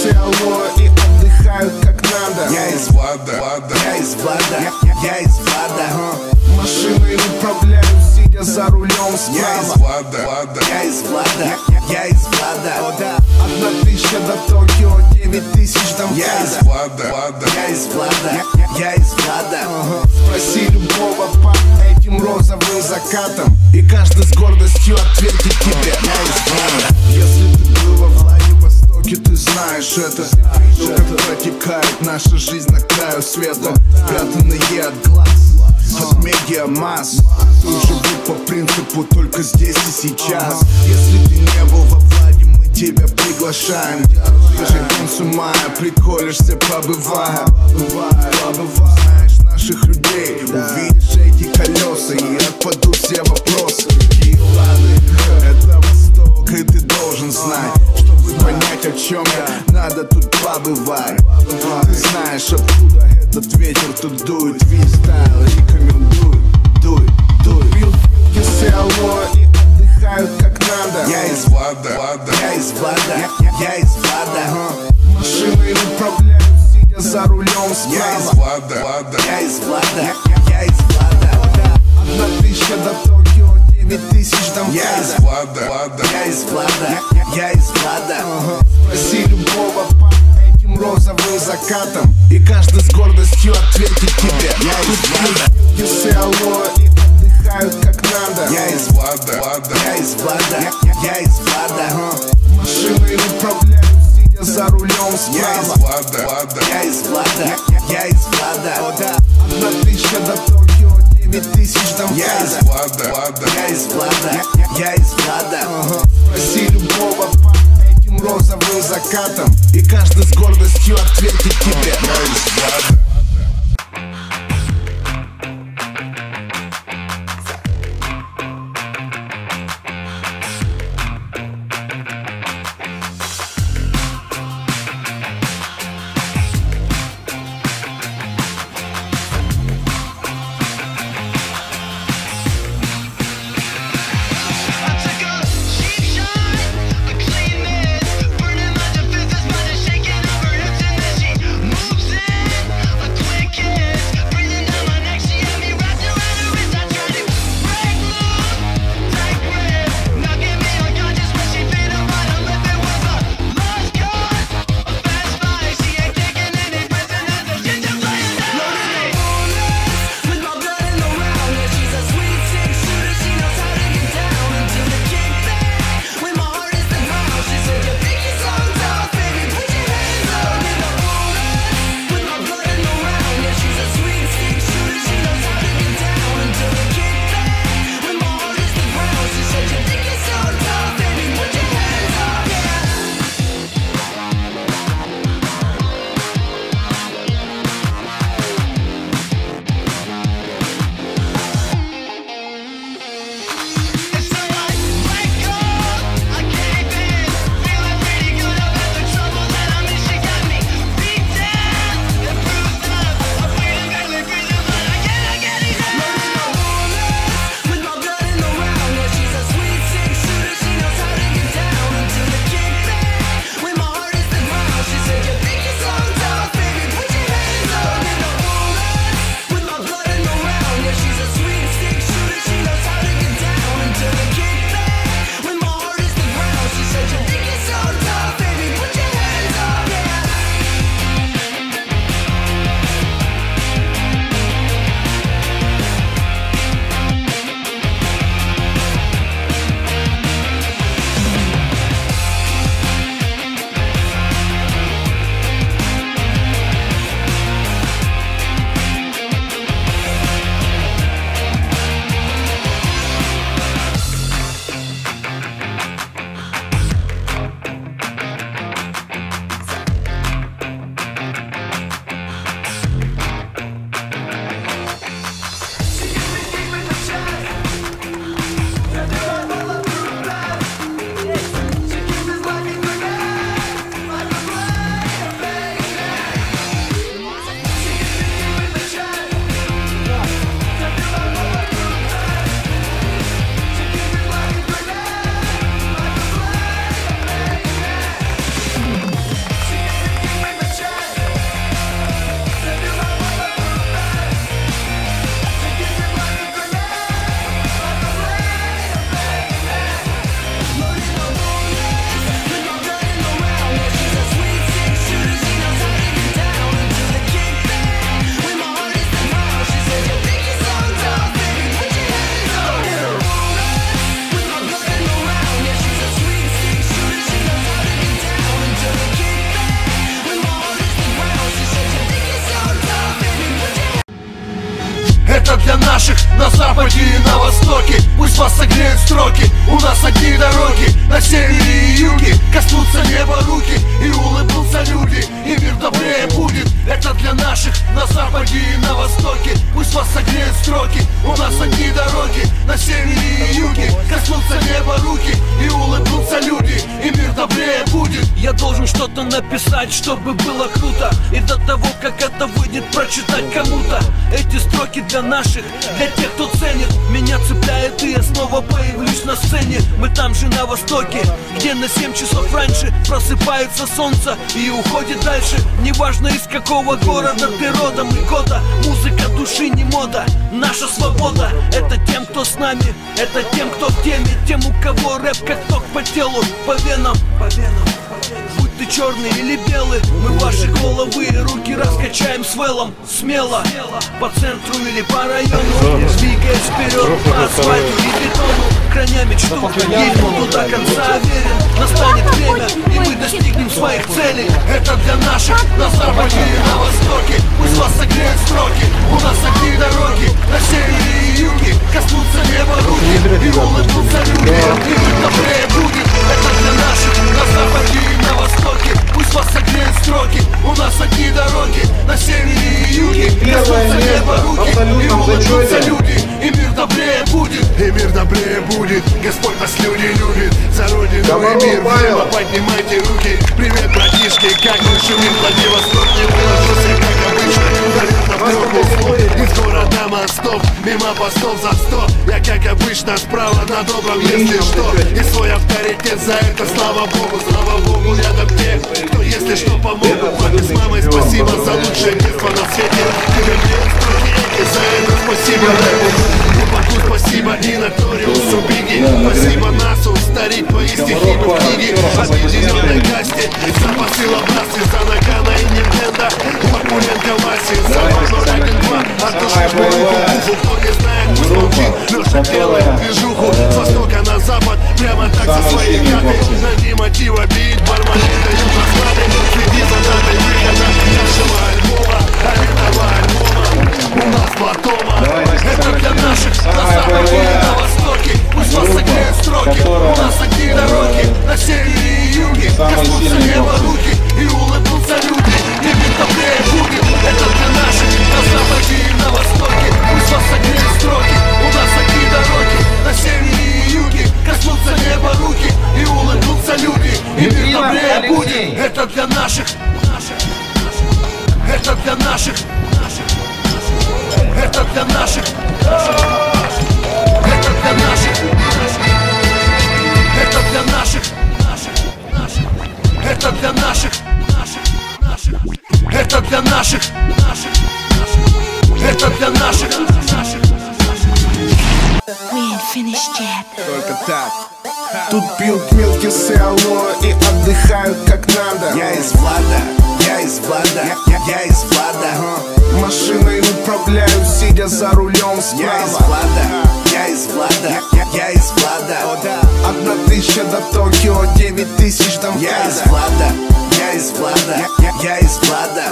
Село и отдыхают как надо. Я из Влада, Я из Влада, я из Влада. Машиной управляю, сидя за рулем справа. я из Влада, Я из Влада, я из Влада. 1000 до Токио, 9000 до я из МКАДа. Влада, Я из Влада, я из Влада. Спроси любого по этим розовым закатам, и каждый с гордостью ответит тебе: я из Влада. Если ты был во Владивостоке, ты знаешь это. То, как протекает наша жизнь на краю света, спрятанные от глаз, от медиамасс. Ты живут по принципу только здесь и сейчас. Если ты не был во Владе, мы тебя приглашаем. Ты же концу мая приколешься, побывая. Знаешь наших людей, увидишь эти колеса, и отпадут все вопросы. Какие лады, это Восток, и ты должен знать. Чтобы понять, о чем я, надо тут побывать. Ты знаешь, откуда этот ветер тут дует. Ви-стайл рекомендую, дуй. Село и отдыхают как надо. я из Влада, Я из Влада, я из Влада. Машиной управляю, сидя за рулем я из справа. Влада, Я из Влада, я из Влада. 1000 до Токио, 9000 до я из МКАДа. Влада, Я из Влада, я из Влада. Спроси любого по этим розовым закатам, и каждый с гордостью ответит тебе: я из Влада. Село и отдыхают как надо. я из Влада, Я из Влада, я из Влада. Машиной управляю, сидя за рулем я из справа. Влада, Я из Влада, я из Влада. 1000 до Токио, 9000 до я из МКАДа. Влада, Я из Влада, я из Влада. Спроси любого по этим розовым закатам, и каждый с гордостью ответит тебе: я из Влада. западе и на востоке. Пусть вас согреют строки, у нас одни дороги. На севере и юге коснутся неба руки, и улыбнутся люди, и мир добрее будет. Это для наших на западе и на востоке. Пусть вас согреют строки, у нас одни дороги. На севере и юге коснутся неба руки, и улыбнутся люди, и мир добрее будет. Я должен что-то написать, чтобы было круто, и до того, как это выйдет, прочитать кому-то. Эти строки для наших, для тех, кто ценит. Меня цепляет, и я снова появлюсь на сцене. Мы там же на востоке, где на 7 часов раньше просыпается солнце и уходит дальше. Неважно, из какого города ты родом и года. Музыка души не мода, наша свобода. Это тем, кто с нами, это тем, кто в теме. Тем, у кого рэп как ток по телу, по венам. Будь ты черный или белый, мы ваши головы и руки раскачаем с вэлом. Смело, по центру или по району, двигаясь вперед по асфальту и бетону. Храня мечту, и буду до конца верен. Настанет время, и мы достигнем своих целей. Это для наших на западе и на востоке. Пусть вас согреют строки, у нас одни дороги. На севере и юге коснутся неба руки, и улыбнутся люди, и мир добрее будет. Это для наших на западе и на востоке. Пусть вас согреют строки, у нас одни дороги. На севере и юге коснутся неба руки, и улыбнутся люди, и мир добрее будет. И мир добрее будет, Господь нас люди любит. За родину и мир, в небо поднимайте руки. Привет, братишки, как мы шумим Владивосток. Не выложился, как обычно, ударил на вдруг. Из города мостов, мимо постов за 100. Я, как обычно, справа на добром, если что. И свой авторитет за это, слава Богу, рядом те, кто, если что, помогут. Папе с мамой спасибо за лучшее детство на свете. Тебе строки эти, за это спасибо рэпу. Спасибо и Ноториусу Биги. Спасибо Насу, старик, твои стихи в книге. Объединенной касте, за посыл образцы, за Нагана и Нинтендо. Вакуленко Васи, за Вану 1-2. От души школы, кто не знает, пусть молчит. Леша делает движуху с востока на запад, прямо так со своей карты. Найди мотива, бит, бармалин дают расклады. Следи за датой выхода нашего альбома, авитого альбома. У нас Платома. Это для наших на западе и на востоке. Пусть вас согреют строки, у нас одни дороги. На севере и юге коснутся неба руки, и улыбнутся люди, и мир добрее будет. Это для наших на западе и на востоке. Пусть вас согреют строки, у нас одни дороги. На севере и юге коснутся неба руки, и улыбнутся люди, и мир добрее будет. Это для наших, это для наших, это для наших, это для наших, это для наших, это для наших, это для наших, это для наших. Только так. Тут пьют милки с алоэ и отдыхают как надо. Я из Влада, я из Влада, я из Влада. Машиной управляю, сидя за рулем справа. Я из Влада, я из Влада, я из Влада. 1000 до Токио, 9000 до МКАДа. Я из Влада, я из Влада, я из Влада.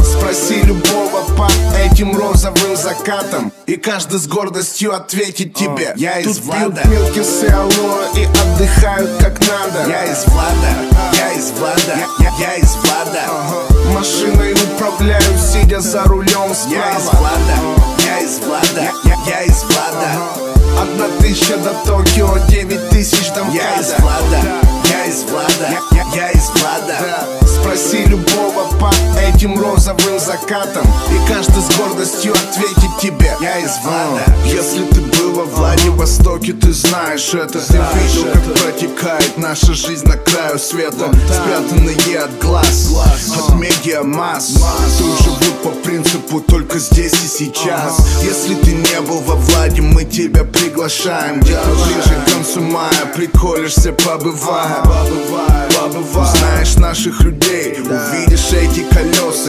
Спроси любого под этим розовым закатом, и каждый с гордостью ответит тебе. Я из Тут Влада. пьют милки с алоэ и отдыхают как надо. Я из Влада, я из Влада, я из Влада. Машиной управляю, сидя за рулем справа. Я из Влада, я из Влада, я из Влада. 1000 до Токио, 9000 до МКАДа. Я из Влада, я из Влада, я из Влада. Спроси любого под этим розовым закатом, и каждый с гордостью ответит тебе. Я из Влада. Если ты был во Владивостоке, ты знаешь это. Ты видел, как протекает наша жизнь на краю света, спрятанные от глаз, от медиамасс. Тут живут по принципу только здесь и сейчас. Если ты не был во Владе, мы тебя приглашаем. Где-то ближе к концу мая приколешься, побывая. Узнаешь наших людей, увидишь эти колеса.